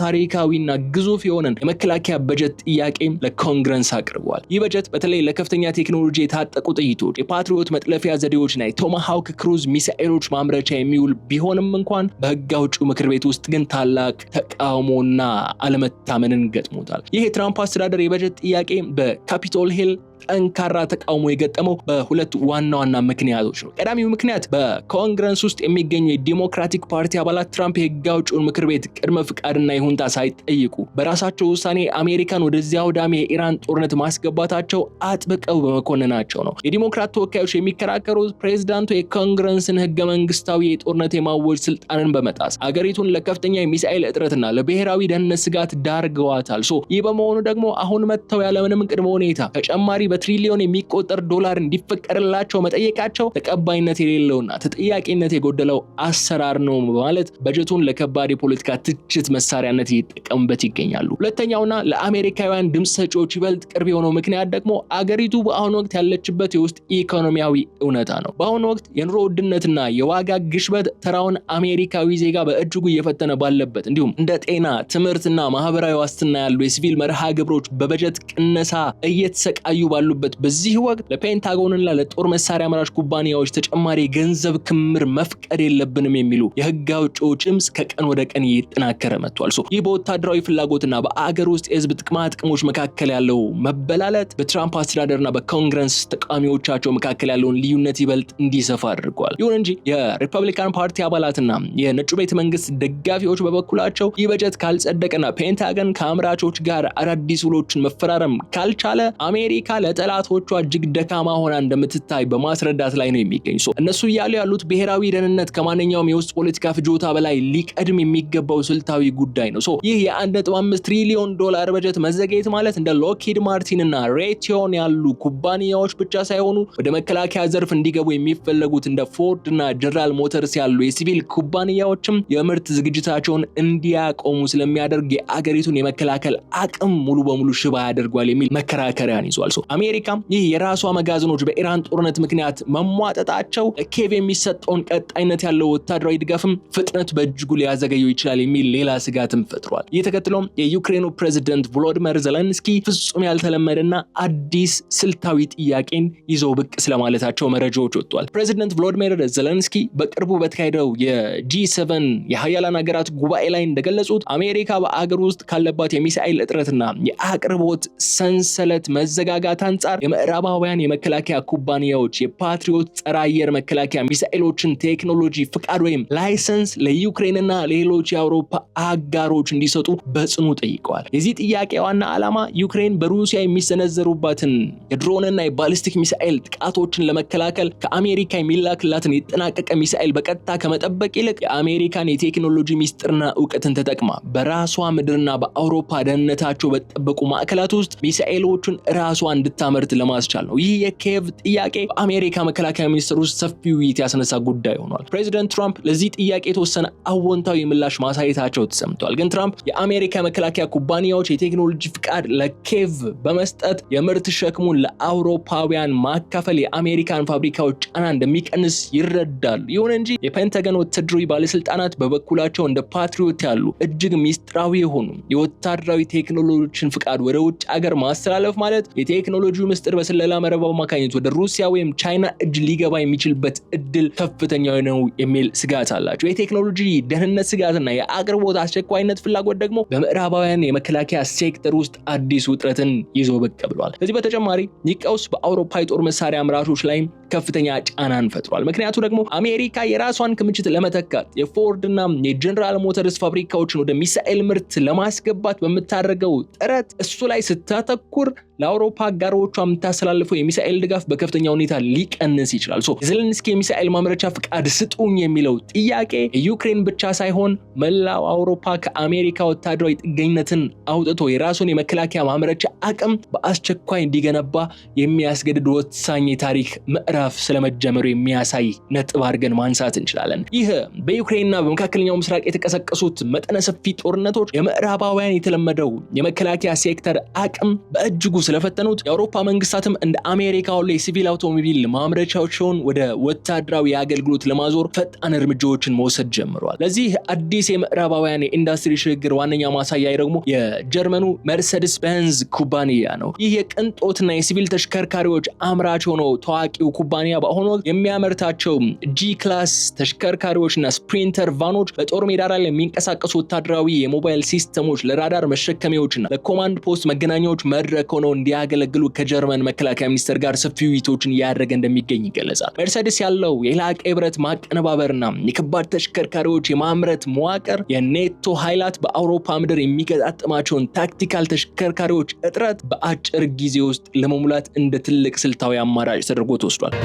ታሪካዊና ግዙፍ የሆነን የመከላከያ በጀት ጥያቄ ለኮንግረስ አቅርበዋል። ይህ በጀት በተለይ ለከፍተኛ ቴክኖሎጂ የታጠቁ ጥይቶች፣ የፓትሪዮት መጥለፊያ ዘዴዎችና የቶማሃውክ ክሩዝ ሚሳኤሎች ማምረቻ የሚውል ቢሆንም እንኳን በህግ አውጪው ምክር ቤት ውስጥ ግን ታላቅ ተቃውሞና አለመታመንን ገጥሞታል። ይህ የትራምፕ አስተዳደር የበጀት ጥያቄ በካፒቶል ሂል ጠንካራ ተቃውሞ የገጠመው በሁለት ዋና ዋና ምክንያቶች ነው። ቀዳሚው ምክንያት በኮንግረስ ውስጥ የሚገኙ የዲሞክራቲክ ፓርቲ አባላት ትራምፕ የህግ አውጪውን ምክር ቤት ቅድመ ፍቃድና ይሁንታ ሳይጠይቁ በራሳቸው ውሳኔ አሜሪካን ወደዚያ አውዳሚ የኢራን ጦርነት ማስገባታቸው አጥብቀው በመኮንናቸው ነው። የዲሞክራት ተወካዮች የሚከራከሩት ፕሬዝዳንቱ የኮንግረስን ህገ መንግስታዊ የጦርነት የማወጅ ስልጣንን በመጣስ አገሪቱን ለከፍተኛ የሚሳኤል እጥረትና ለብሔራዊ ደህንነት ስጋት ዳርገዋታል። ይህ በመሆኑ ደግሞ አሁን መጥተው ያለምንም ቅድመ ሁኔታ ተጨማሪ በትሪሊዮን የሚቆጠር ዶላር እንዲፈቀድላቸው መጠየቃቸው ተቀባይነት የሌለውና ተጠያቂነት የጎደለው አሰራር ነው በማለት በጀቱን ለከባድ የፖለቲካ ትችት መሳሪያነት እየተጠቀሙበት ይገኛሉ። ሁለተኛውና ለአሜሪካውያን ድምፅ ሰጪዎች ይበልጥ ቅርብ የሆነው ምክንያት ደግሞ አገሪቱ በአሁኑ ወቅት ያለችበት የውስጥ ኢኮኖሚያዊ እውነታ ነው። በአሁኑ ወቅት የኑሮ ውድነትና የዋጋ ግሽበት ተራውን አሜሪካዊ ዜጋ በእጅጉ እየፈተነ ባለበት እንዲሁም እንደ ጤና፣ ትምህርትና ማህበራዊ ዋስትና ያሉ የሲቪል መርሃ ግብሮች በበጀት ቅነሳ እየተሰቃዩ ባሉበት በዚህ ወቅት ለፔንታጎንና ለጦር መሳሪያ አምራች ኩባንያዎች ተጨማሪ ገንዘብ ክምር መፍቀድ የለብንም የሚሉ የህግ አውጪዎች ድምፅ ከቀን ወደ ቀን እየተጠናከረ መጥቷል። ይህ በወታደራዊ ፍላጎትና በአገር ውስጥ የህዝብ ጥቅማ ጥቅሞች መካከል ያለው መበላለት በትራምፕ አስተዳደርና በኮንግረስ ተቃዋሚዎቻቸው መካከል ያለውን ልዩነት ይበልጥ እንዲሰፋ አድርጓል። ይሁን እንጂ የሪፐብሊካን ፓርቲ አባላትና የነጩ ቤተ መንግስት ደጋፊዎች በበኩላቸው ይህ በጀት ካልጸደቀና ፔንታገን ከአምራቾች ጋር አዳዲስ ውሎችን መፈራረም ካልቻለ አሜሪካ ለጠላቶቿ እጅግ ደካማ ሆና እንደምትታይ በማስረዳት ላይ ነው የሚገኝ። እነሱ እያሉ ያሉት ብሔራዊ ደህንነት ከማንኛውም የውስጥ ፖለቲካ ፍጆታ በላይ ሊቀድም የሚገባው ስልታዊ ጉዳይ ነው። ይህ የ1.5 ትሪሊዮን ዶላር በጀት መዘግየት ማለት እንደ ሎክሂድ ማርቲን እና ሬቲዮን ያሉ ኩባንያዎች ብቻ ሳይሆኑ ወደ መከላከያ ዘርፍ እንዲገቡ የሚፈለጉት እንደ ፎርድ እና ጀነራል ሞተርስ ያሉ የሲቪል ኩባንያዎችም የምርት ዝግጅታቸውን እንዲያቆሙ ስለሚያደርግ የአገሪቱን የመከላከል አቅም ሙሉ በሙሉ ሽባ ያደርጓል የሚል መከራከሪያን ይዟል። አሜሪካ ይህ የራሷ መጋዘኖች በኢራን ጦርነት ምክንያት መሟጠጣቸው ኬቭ የሚሰጠውን ቀጣይነት ያለው ወታደራዊ ድጋፍም ፍጥነት በእጅጉ ሊያዘገየው ይችላል የሚል ሌላ ስጋትም ፈጥሯል። ይህ ተከትሎም የዩክሬኑ ፕሬዝዳንት ቮሎዲሚር ዜሌንስኪ ፍጹም ያልተለመደና አዲስ ስልታዊ ጥያቄን ይዘው ብቅ ስለማለታቸው መረጃዎች ወጥቷል። ፕሬዝዳንት ቮሎዲሚር ዜሌንስኪ በቅርቡ በተካሄደው የጂ7 የሀያላን ሀገራት ጉባኤ ላይ እንደገለጹት አሜሪካ በአገር ውስጥ ካለባት የሚሳኤል እጥረትና የአቅርቦት ሰንሰለት መዘጋጋት አንጻር የምዕራባውያን የመከላከያ ኩባንያዎች የፓትሪዮት ጸረ አየር መከላከያ ሚሳኤሎችን ቴክኖሎጂ ፍቃድ ወይም ላይሰንስ ለዩክሬንና ሌሎች የአውሮፓ አጋሮች እንዲሰጡ በጽኑ ጠይቀዋል። የዚህ ጥያቄ ዋና ዓላማ ዩክሬን በሩሲያ የሚሰነዘሩባትን የድሮንና የባሊስቲክ ሚሳኤል ጥቃቶችን ለመከላከል ከአሜሪካ የሚላክላትን የተጠናቀቀ ሚሳኤል በቀጥታ ከመጠበቅ ይልቅ የአሜሪካን የቴክኖሎጂ ሚስጥርና እውቀትን ተጠቅማ በራሷ ምድርና በአውሮፓ ደህንነታቸው በተጠበቁ ማዕከላት ውስጥ ሚሳኤሎቹን ራሷ እንድታመርት ለማስቻል ነው። ይህ የኪየቭ ጥያቄ በአሜሪካ መከላከያ ሚኒስቴር ውስጥ ሰፊ ውይይት ያስነሳ ጉዳይ ሆኗል። ፕሬዚደንት ትራምፕ ለዚህ ጥያቄ የተወሰነ አዎንታዊ ምላሽ ማሳየታቸው ተሰምቷል። ግን ትራምፕ የአሜሪካ መከላከያ ኩባንያዎች የቴክኖሎጂ ፍቃድ ለኪየቭ በመስጠት የምርት ሸክሙን ለአውሮፓውያን ማካፈል የአሜሪካን ፋብሪካዎች ጫና እንደሚቀንስ ይረዳሉ። ይሁን እንጂ የፔንታገን ወታደራዊ ባለስልጣናት በበኩላቸው እንደ ፓትሪዮት ያሉ እጅግ ሚስጥራዊ የሆኑ የወታደራዊ ቴክኖሎጂዎችን ፍቃድ ወደ ውጭ ሀገር ማስተላለፍ ማለት የቴክኖሎጂው ምስጢር በስለላ መረብ አማካኝነት ወደ ሩሲያ ወይም ቻይና እጅ ሊገባ የሚችልበት እድል ከፍተኛ ነው የሚል ስጋት አላቸው። የቴክኖሎጂ ደህንነት ስጋትና የአቅርቦት አስቸኳይነት ፍላጎት ደግሞ በምዕራባውያን የመከላከያ ሴክተር ውስጥ አዲስ ውጥረትን ይዞ ብቅ ብሏል። ከዚህ በተጨማሪ ይህ ቀውስ በአውሮፓ የጦር መሳሪያ አምራቾች ላይ ከፍተኛ ጫናን ፈጥሯል። ምክንያቱ ደግሞ አሜሪካ የራሷን ክምችት ለመተካት የፎርድ እና የጀነራል ሞተርስ ፋብሪካዎችን ወደ ሚሳኤል ምርት ለማስገባት በምታደርገው ጥረት እሱ ላይ ስታተኩር ለአውሮፓ አጋሮቿ የምታስተላልፈው የሚሳኤል ድጋፍ በከፍተኛ ሁኔታ ሊቀንስ ይችላል። የዜሌንስኪ የሚሳኤል ማምረቻ ፍቃድ ስጡኝ የሚለው ጥያቄ የዩክሬን ብቻ ሳይሆን መላው አውሮፓ ከአሜሪካ ወታደራዊ ጥገኝነትን አውጥቶ የራሱን የመከላከያ ማምረቻ አቅም በአስቸኳይ እንዲገነባ የሚያስገድድ ወሳኝ የታሪክ ምዕራፍ ስለመጀመሩ የሚያሳይ ነጥብ አድርገን ማንሳት እንችላለን። ይህ በዩክሬንና በመካከለኛው ምስራቅ የተቀሰቀሱት መጠነ ሰፊ ጦርነቶች የምዕራባውያን የተለመደው የመከላከያ ሴክተር አቅም በእጅጉ ስለፈተኑት የአውሮፓ መንግስታትም እንደ አሜሪካ ሁሉ የሲቪል አውቶሞቢል ማምረቻዎችን ወደ ወታደራዊ አገልግሎት ለማዞር ፈጣን እርምጃዎችን መውሰድ ጀምረዋል። ለዚህ አዲስ የምዕራባውያን የኢንዱስትሪ ሽግግር ዋነኛ ማሳያ ደግሞ የጀርመኑ መርሴዲስ ቤንዝ ኩባንያ ነው። ይህ የቅንጦትና የሲቪል ተሽከርካሪዎች አምራች ሆኖ ታዋቂው ኩባንያ በአሁኑ ወቅት የሚያመርታቸው ጂ ክላስ ተሽከርካሪዎችና ስፕሪንተር ቫኖች በጦር ሜዳ ላይ የሚንቀሳቀሱ ወታደራዊ የሞባይል ሲስተሞች፣ ለራዳር መሸከሚያዎችና ለኮማንድ ፖስት መገናኛዎች መድረክ ሆነው እንዲያገለግሉ ከጀርመን መከላከያ ሚኒስቴር ጋር ሰፊ ውይይቶችን እያደረገ እንደሚገኝ ይገለጻል። መርሴዲስ ያለው የላቀ የብረት ማቀነባበርና የከባድ ተሽከርካሪዎች የማምረት መዋቅር የኔቶ ኃይላት በአውሮፓ ምድር የሚገጣጠማቸውን ታክቲካል ተሽከርካሪዎች እጥረት በአጭር ጊዜ ውስጥ ለመሙላት እንደ ትልቅ ስልታዊ አማራጭ ተደርጎ ተወስዷል።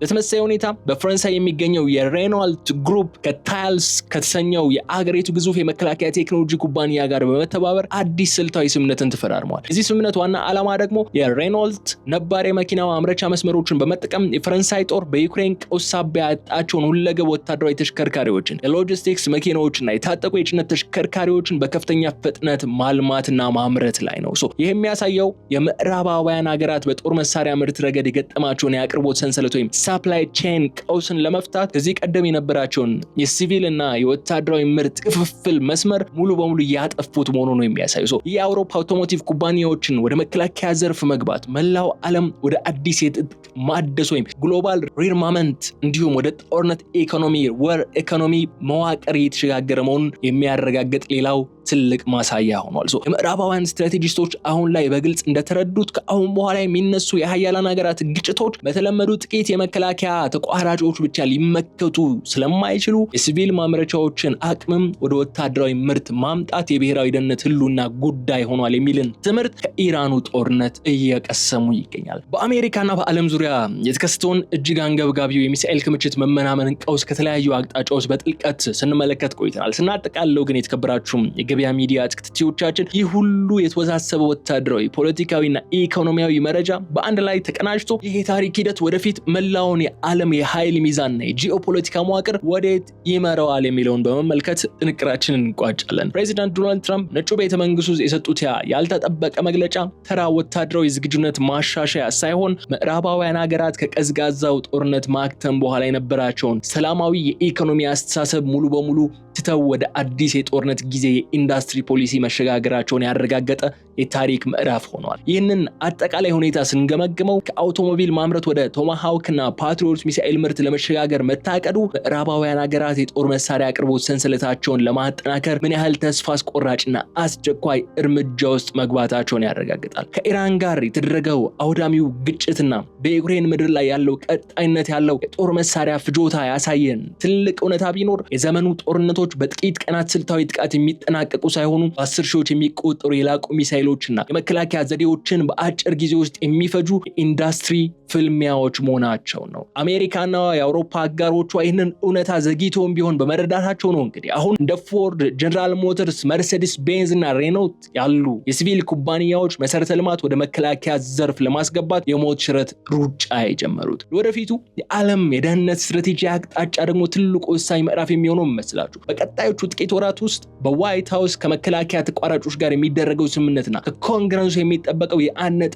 በተመሳሳይ ሁኔታ በፈረንሳይ የሚገኘው የሬኖልት ግሩፕ ከታይልስ ከተሰኘው የአገሪቱ ግዙፍ የመከላከያ ቴክኖሎጂ ኩባንያ ጋር በመተባበር አዲስ ስልታዊ ስምምነትን ተፈራርመዋል። የዚህ ስምምነት ዋና ዓላማ ደግሞ የሬኖልት ነባር የመኪና ማምረቻ መስመሮችን በመጠቀም የፈረንሳይ ጦር በዩክሬን ቀውስ ሳቢያ ያጣቸውን ሁለገብ ወታደራዊ ተሽከርካሪዎችን፣ የሎጂስቲክስ መኪናዎችና የታጠቁ የጭነት ተሽከርካሪዎችን በከፍተኛ ፍጥነት ማልማትና ማምረት ላይ ነው። ይህ የሚያሳየው የምዕራባውያን ሀገራት በጦር መሳሪያ ምርት ረገድ የገጠማቸውን የአቅርቦት ሰንሰለት ወይም ሳፕላይ ቼን ቀውስን ለመፍታት ከዚህ ቀደም የነበራቸውን የሲቪል እና የወታደራዊ ምርት ክፍፍል መስመር ሙሉ በሙሉ ያጠፉት መሆኑ ነው የሚያሳዩ። የአውሮፓ አውቶሞቲቭ ኩባንያዎችን ወደ መከላከያ ዘርፍ መግባት መላው ዓለም ወደ አዲስ የትጥቅ ማደስ ወይም ግሎባል ሪርማመንት እንዲሁም ወደ ጦርነት ኢኮኖሚ ወር ኢኮኖሚ መዋቅር እየተሸጋገረ መሆኑን የሚያረጋግጥ ሌላው ትልቅ ማሳያ ሆኗል። የምዕራባውያን ስትራቴጂስቶች አሁን ላይ በግልጽ እንደተረዱት ከአሁን በኋላ የሚነሱ የሀያላን ሀገራት ግጭቶች በተለመዱ ጥቂት የመከላከያ ተቋራጮች ብቻ ሊመከቱ ስለማይችሉ የሲቪል ማምረቻዎችን አቅምም ወደ ወታደራዊ ምርት ማምጣት የብሔራዊ ደህንነት ህልውና ጉዳይ ሆኗል የሚልን ትምህርት ከኢራኑ ጦርነት እየቀሰሙ ይገኛል። በአሜሪካና በዓለም ዙሪያ የተከሰተውን እጅግ አንገብጋቢው የሚሳኤል ክምችት መመናመንን ቀውስ ከተለያዩ አቅጣጫዎች በጥልቀት ስንመለከት ቆይተናል። ስናጠቃልለው ግን የተከበራችሁ የገበያ ሚዲያ ተከታታዮቻችን ይህ ሁሉ የተወሳሰበ ወታደራዊ ፖለቲካዊና ኢኮኖሚያዊ መረጃ በአንድ ላይ ተቀናጅቶ ይህ የታሪክ ሂደት ወደፊት መላውን የዓለም የኃይል ሚዛንና የጂኦፖለቲካ መዋቅር ወዴት ይመራዋል የሚለውን በመመልከት ጥንቅራችንን እንቋጫለን። ፕሬዚዳንት ዶናልድ ትራምፕ ነጩ ቤተ መንግስት ውስጥ የሰጡት ያልተጠበቀ መግለጫ ተራ ወታደራዊ ዝግጁነት ማሻሻያ ሳይሆን ምዕራባውያን ሀገራት ከቀዝቃዛው ጦርነት ማክተም በኋላ የነበራቸውን ሰላማዊ የኢኮኖሚ አስተሳሰብ ሙሉ በሙሉ ትተው ወደ አዲስ የጦርነት ጊዜ የኢንዱስትሪ ፖሊሲ መሸጋገራቸውን ያረጋገጠ የታሪክ ምዕራፍ ሆኗል። ይህንን አጠቃላይ ሁኔታ ስንገመግመው ከአውቶሞቢል ማምረት ወደ ቶማሃውክና ፓትሪዮት ሚሳኤል ምርት ለመሸጋገር መታቀዱ ምዕራባውያን ሀገራት የጦር መሳሪያ አቅርቦት ሰንሰለታቸውን ለማጠናከር ምን ያህል ተስፋ አስቆራጭና አስቸኳይ እርምጃ ውስጥ መግባታቸውን ያረጋግጣል። ከኢራን ጋር የተደረገው አውዳሚው ግጭትና በዩክሬን ምድር ላይ ያለው ቀጣይነት ያለው የጦር መሳሪያ ፍጆታ ያሳየን ትልቅ እውነታ ቢኖር የዘመኑ ጦርነቶች በጥቂት ቀናት ስልታዊ ጥቃት የሚጠናቀቁ ሳይሆኑ በ10 ሺዎች የሚቆጠሩ የላቁ ሚሳኤሎችና የመከላከያ ዘዴዎችን በአጭር ጊዜ ውስጥ የሚፈጁ የኢንዱስትሪ ፍልሚያዎች መሆናቸው ነው። አሜሪካና የአውሮፓ አጋሮቿ ይህንን እውነታ ዘግይተውም ቢሆን በመረዳታቸው ነው እንግዲህ አሁን እንደ ፎርድ፣ ጀነራል ሞተርስ፣ መርሴዲስ ቤንዝ እና ሬኖልት ያሉ የሲቪል ኩባንያዎች መሰረተ ልማት ወደ መከላከያ ዘርፍ ለማስገባት የሞት ሽረት ሩጫ የጀመሩት። ወደፊቱ የዓለም የደህንነት ስትራቴጂ አቅጣጫ ደግሞ ትልቁ ወሳኝ ምዕራፍ የሚሆነው ይመስላችሁ በቀጣዮቹ ጥቂት ወራት ውስጥ በዋይት ሃውስ ከመከላከያ ተቋራጮች ጋር የሚደረገው ስምምነትና ከኮንግረሱ የሚጠበቀው የ1.5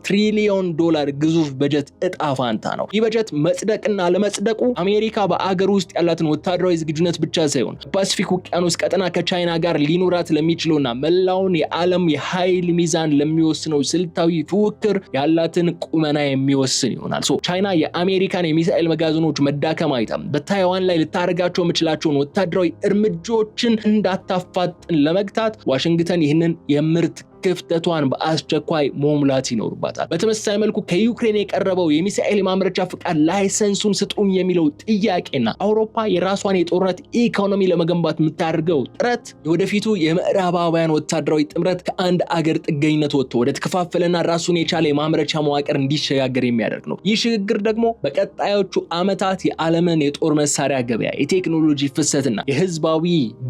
ትሪሊዮን ዶላር ግዙፍ በጀት እጣ ፋንታ ነው። ይህ በጀት መጽደቅና ለመጽደቁ አሜሪካ በአገር ውስጥ ያላትን ወታደራዊ ዝግጁነት ብቻ ሳይሆን ፓሲፊክ ውቅያኖስ ቀጠና ከቻይና ጋር ሊኖራት ለሚችለውና መላውን የዓለም የኃይል ሚዛን ለሚወስነው ስልታዊ ፉክክር ያላትን ቁመና የሚወስን ይሆናል። ቻይና የአሜሪካን የሚሳኤል መጋዘኖች መዳከም አይታ በታይዋን ላይ ልታደርጋቸው የምችላቸውን ወታደራዊ እርምጃዎችን እንዳታፋጥን ለመግታት ዋሽንግተን ይህንን የምርት ክፍተቷን በአስቸኳይ መሙላት ይኖርባታል። በተመሳሳይ መልኩ ከዩክሬን የቀረበው የሚሳኤል ማምረቻ ፍቃድ ላይሰንሱን ስጡኝ የሚለው ጥያቄና አውሮፓ የራሷን የጦርነት ኢኮኖሚ ለመገንባት የምታደርገው ጥረት ወደፊቱ የምዕራባውያን ወታደራዊ ጥምረት ከአንድ አገር ጥገኝነት ወጥቶ ወደ ተከፋፈለና ራሱን የቻለ የማምረቻ መዋቅር እንዲሸጋገር የሚያደርግ ነው። ይህ ሽግግር ደግሞ በቀጣዮቹ ዓመታት የዓለምን የጦር መሳሪያ ገበያ፣ የቴክኖሎጂ ፍሰትና የህዝባዊ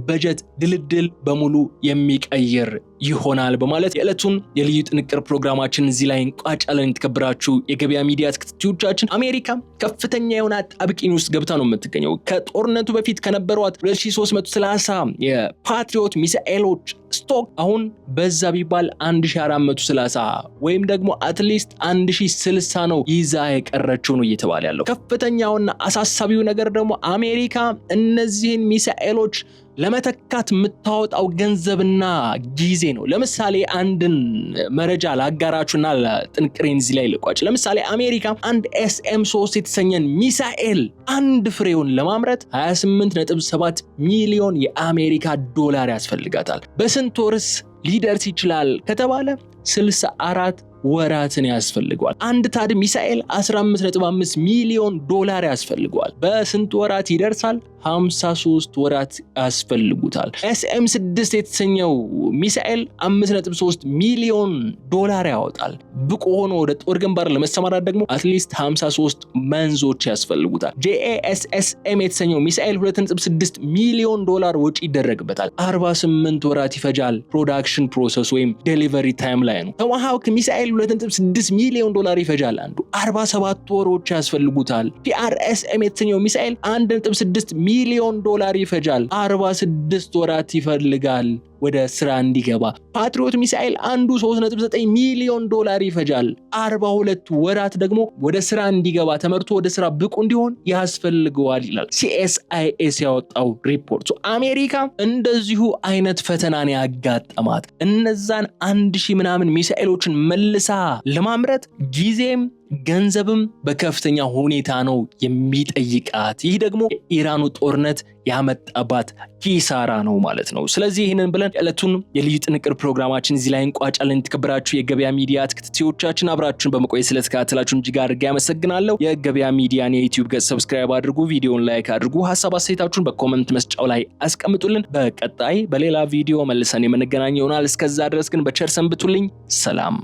በጀት ድልድል በሙሉ የሚቀይር ይሆናል በማለት የዕለቱን የልዩ ጥንቅር ፕሮግራማችን እዚህ ላይ እንቋጫለን። የተከበራችሁ የገበያ ሚዲያ ተከታታዮቻችን አሜሪካ ከፍተኛ የሆነ አጣብቂኝ ውስጥ ገብታ ነው የምትገኘው። ከጦርነቱ በፊት ከነበሯት 2330 የፓትሪዮት ሚሳኤሎች ስቶክ አሁን በዛ ቢባል 1430 ወይም ደግሞ አትሊስት 1060 ነው ይዛ የቀረችው ነው እየተባለ ያለው። ከፍተኛውና አሳሳቢው ነገር ደግሞ አሜሪካ እነዚህን ሚሳኤሎች ለመተካት የምታወጣው ገንዘብና ጊዜ ነው። ለምሳሌ አንድን መረጃ ላጋራችሁና ለጥንቅሬን እዚህ ላይ ልቋጭ። ለምሳሌ አሜሪካ አንድ SM-3 የተሰኘን ሚሳኤል አንድ ፍሬውን ለማምረት 28.7 ሚሊዮን የአሜሪካ ዶላር ያስፈልጋታል። በስንት ወርስ ሊደርስ ይችላል ከተባለ 64 ወራትን ያስፈልገዋል። አንድ ታድ ሚሳኤል 15.5 ሚሊዮን ዶላር ያስፈልገዋል። በስንት ወራት ይደርሳል? 53 ወራት ያስፈልጉታል። SM-6 የተሰኘው ሚሳኤል 5.3 ሚሊዮን ዶላር ያወጣል። ብቁ ሆኖ ወደ ጦር ግንባር ለመሰማራት ደግሞ አትሊስት 53 መንዞች ያስፈልጉታል። JASSM የተሰኘው ሚሳኤል 2.6 ሚሊዮን ዶላር ወጪ ይደረግበታል። 48 ወራት ይፈጃል ፕሮዳክሽን ፕሮሰስ ወይም ዴሊቨሪ ታይም ላይ ነው። ቶማሃውክ ሚሳኤል 2.6 ሚሊዮን ዶላር ይፈጃል። አንዱ 47 ወሮች ያስፈልጉታል። PRSM የተሰኘው ሚሳኤል 1.6 ሚሊዮን ዶላር ይፈጃል። 46 ወራት ይፈልጋል ወደ ስራ እንዲገባ። ፓትሪዮት ሚሳኤል አንዱ 3.9 ሚሊዮን ዶላር ይፈጃል። 42 ወራት ደግሞ ወደ ስራ እንዲገባ ተመርቶ ወደ ስራ ብቁ እንዲሆን ያስፈልገዋል ይላል CSIS ያወጣው ሪፖርት። አሜሪካ እንደዚሁ አይነት ፈተናን ያጋጠማት እነዛን 1000 ምናምን ሚሳኤሎችን መልሳ ለማምረት ጊዜም ገንዘብም በከፍተኛ ሁኔታ ነው የሚጠይቃት። ይህ ደግሞ የኢራኑ ጦርነት ያመጣባት ኪሳራ ነው ማለት ነው። ስለዚህ ይህንን ብለን የዕለቱን የልዩ ጥንቅር ፕሮግራማችን እዚህ ላይ እንቋጫለን። የተከበራችሁ የገበያ ሚዲያ ተከታታዮቻችን አብራችሁን በመቆየት ስለተከታተላችሁን እጅግ አድርጌ አመሰግናለሁ። የገበያ ሚዲያን የዩቲዩብ ገጽ ሰብስክራይብ አድርጉ፣ ቪዲዮውን ላይክ አድርጉ፣ ሐሳብ አስተያየታችሁን በኮሜንት መስጫው ላይ አስቀምጡልን። በቀጣይ በሌላ ቪዲዮ መልሰን የምንገናኝ ይሆናል። እስከዛ ድረስ ግን በቸር ሰንብቱልኝ። ሰላም።